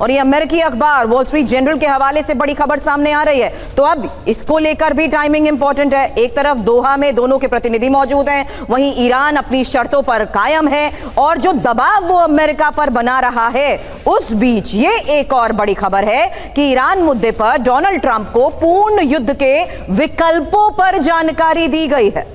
और ये अमेरिकी अखबार वॉल स्ट्रीट जर्नल के हवाले से बड़ी खबर सामने आ रही है। तो अब इसको लेकर भी टाइमिंग इंपॉर्टेंट है। एक तरफ दोहा में दोनों के प्रतिनिधि मौजूद हैं, वहीं ईरान अपनी शर्तों पर कायम है और जो दबाव वो अमेरिका पर बना रहा है, उस बीच ये एक और बड़ी खबर है कि ईरान मुद्दे पर डोनाल्ड ट्रंप को पूर्ण युद्ध के विकल्पों पर जानकारी दी गई है।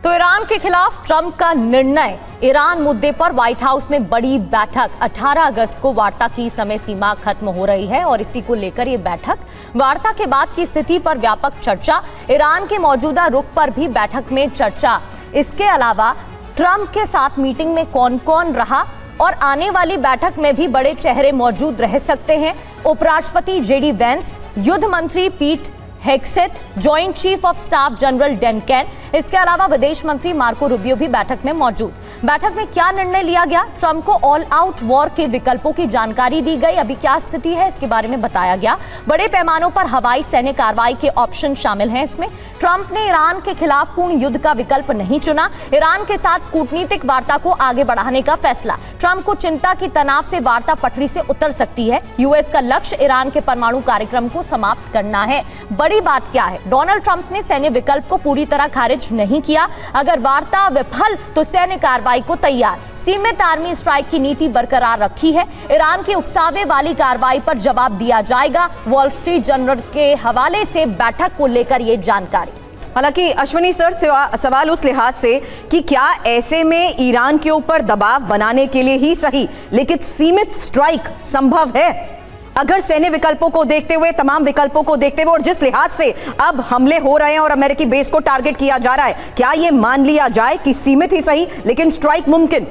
तो ईरान के खिलाफ ट्रंप का निर्णय। ईरान मुद्दे पर व्हाइट हाउस में बड़ी बैठक। 18 अगस्त को वार्ता की समय सीमा खत्म हो रही है और इसी को लेकर ये बैठक, वार्ता के बाद की स्थिति पर व्यापक चर्चा, ईरान के मौजूदा रुख पर भी बैठक में चर्चा। इसके अलावा ट्रंप के साथ मीटिंग में कौन कौन रहा और आने वाली बैठक में भी बड़े चेहरे मौजूद रह सकते हैं। उपराष्ट्रपति जेडी वेंस, युद्ध मंत्री Pete Hegseth, joint chief of staff general Dan Caine, इसके अलावा विदेश मंत्री मार्को रूबियो भी बैठक में मौजूद। बैठक में क्या निर्णय लिया गया? ट्रंप को ऑल आउट वॉर के विकल्पों की जानकारी दी गई। अभी क्या स्थिति है इसके बारे में बताया गया। बड़े पैमानों पर हवाई सैन्य कार्रवाई के ऑप्शन शामिल हैं इसमें। ट्रंप ने ईरान के खिलाफ पूर्ण युद्ध का विकल्प नहीं चुना। ईरान के साथ कूटनीतिक वार्ता को आगे बढ़ाने का फैसला। ट्रंप को चिंता की तनाव से वार्ता पटरी से उतर सकती है। यूएस का लक्ष्य ईरान के परमाणु कार्यक्रम को समाप्त करना है। बड़ी बात क्या है? डोनाल्ड ट्रंप ने सैन्य विकल्प को पूरी तरह खारिज नहीं किया। अगर वार्ता विफल तो सैन्य कार्रवाई को तैयार। सीमित आर्मी स्ट्राइक की नीति बरकरार रखी है। ईरान की उकसावे वाली कार्रवाई पर जवाब दिया जाएगा। वॉल स्ट्रीट जर्नल के हवाले से बैठक को लेकर ये जानकारी। हालांकि अश्विनी सर, सवाल उस लिहाज से कि क्या ऐसे में ईरान के ऊपर दबाव बनाने के लिए ही सही, लेकिन सीमित स्ट्राइक संभव है अगर सैन्य विकल्पों को देखते हुए, तमाम विकल्पों को देखते हुए और जिस लिहाज से अब हमले हो रहे हैं और अमेरिकी बेस को टारगेट किया जा रहा है, क्या यह मान लिया जाए कि सीमित ही सही लेकिन स्ट्राइक मुमकिन?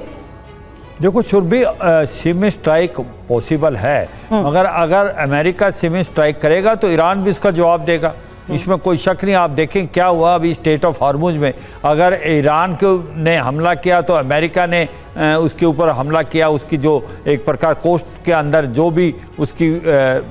देखो सुरभि, सीमित स्ट्राइक पॉसिबल है, मगर अगर अमेरिका सीमित स्ट्राइक करेगा तो ईरान भी इसका जवाब देगा, इसमें कोई शक नहीं। आप देखें क्या हुआ अभी स्टेट ऑफ हॉर्मुज में। अगर ईरान ने हमला किया तो अमेरिका ने उसके ऊपर हमला किया। उसकी जो एक प्रकार कोस्ट के अंदर जो भी उसकी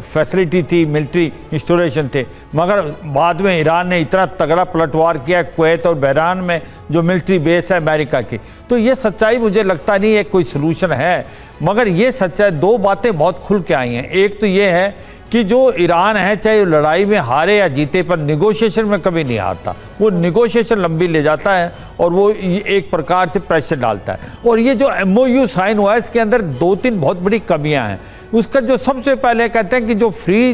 फैसिलिटी थी, मिलिट्री इंस्टॉलेशन थे, मगर बाद में ईरान ने इतना तगड़ा पलटवार किया कुवैत और बहरान में जो मिलिट्री बेस है अमेरिका की। तो ये सच्चाई मुझे लगता नहीं है कोई सलूशन है, मगर ये सच्चाई, दो बातें बहुत खुल के आई हैं। एक तो ये है कि जो ईरान है, चाहे लड़ाई में हारे या जीते, पर निगोशिएशन में कभी नहीं हारता। वो निगोशिएशन लंबी ले जाता है और वो एक प्रकार से प्रेशर डालता है। और ये जो MOU साइन हुआ है, इसके अंदर 2-3 बहुत बड़ी कमियां हैं। उसका जो सबसे पहले कहते हैं कि जो फ्री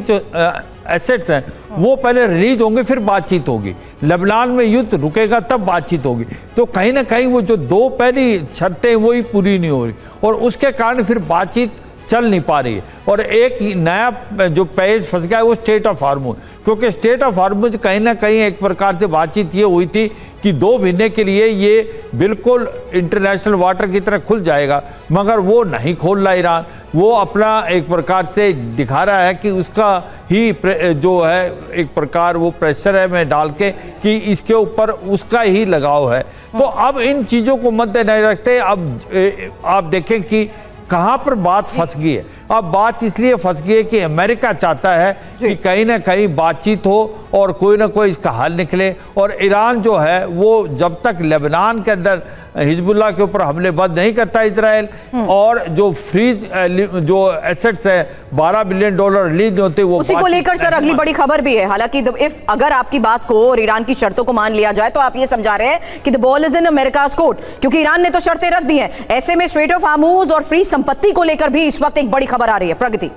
एसेट्स हैं वो पहले रिलीज होंगे, फिर बातचीत होगी। लेबनान में युद्ध रुकेगा तब बातचीत होगी। तो कहीं ना कहीं वो जो दो पहली शर्तें वही पूरी नहीं हो रही और उसके कारण फिर बातचीत चल नहीं पा रही है। और एक नया जो पेज फंस गया है वो स्टेट ऑफ हॉर्मुज, क्योंकि स्टेट ऑफ हॉर्मुज कहीं ना कहीं एक प्रकार से बातचीत ये हुई थी कि 2 महीने के लिए ये बिल्कुल इंटरनेशनल वाटर की तरह खुल जाएगा, मगर वो नहीं खोल रहा ईरान। वो अपना एक प्रकार से दिखा रहा है कि उसका ही जो है एक प्रकार वो प्रेशर है में डाल के कि इसके ऊपर उसका ही लगाव है। तो अब इन चीज़ों को मद्देनजर रखते अब आप देखें कि कहाँ पर बात फंस गई है। अब बात इसलिए फंस गई है कि अमेरिका चाहता है कि कहीं ना कहीं बातचीत हो और कोई ना कोई इसका हल निकले। और ईरान जो है वो जब तक लेबनान के अंदर हिजबुल्लाह के ऊपर हमले बंद नहीं करता इजराइल, और जो फ्रीज जो एसेट्स है $12 बिलियन रिलीज नहीं होते, वो उसी को लेकर सर अगली बड़ी खबर भी है। हालांकि अगर आपकी बात को और ईरान की शर्तों को मान लिया जाए तो आप ये समझा रहे हैं कि the ball is in America's court, क्योंकि ईरान ने तो शर्तें रख दी हैं। ऐसे में स्ट्रेट ऑफ हॉर्मुज और फ्री संपत्ति को लेकर भी इस वक्त एक बड़ी खबर आ रही है। प्रगति।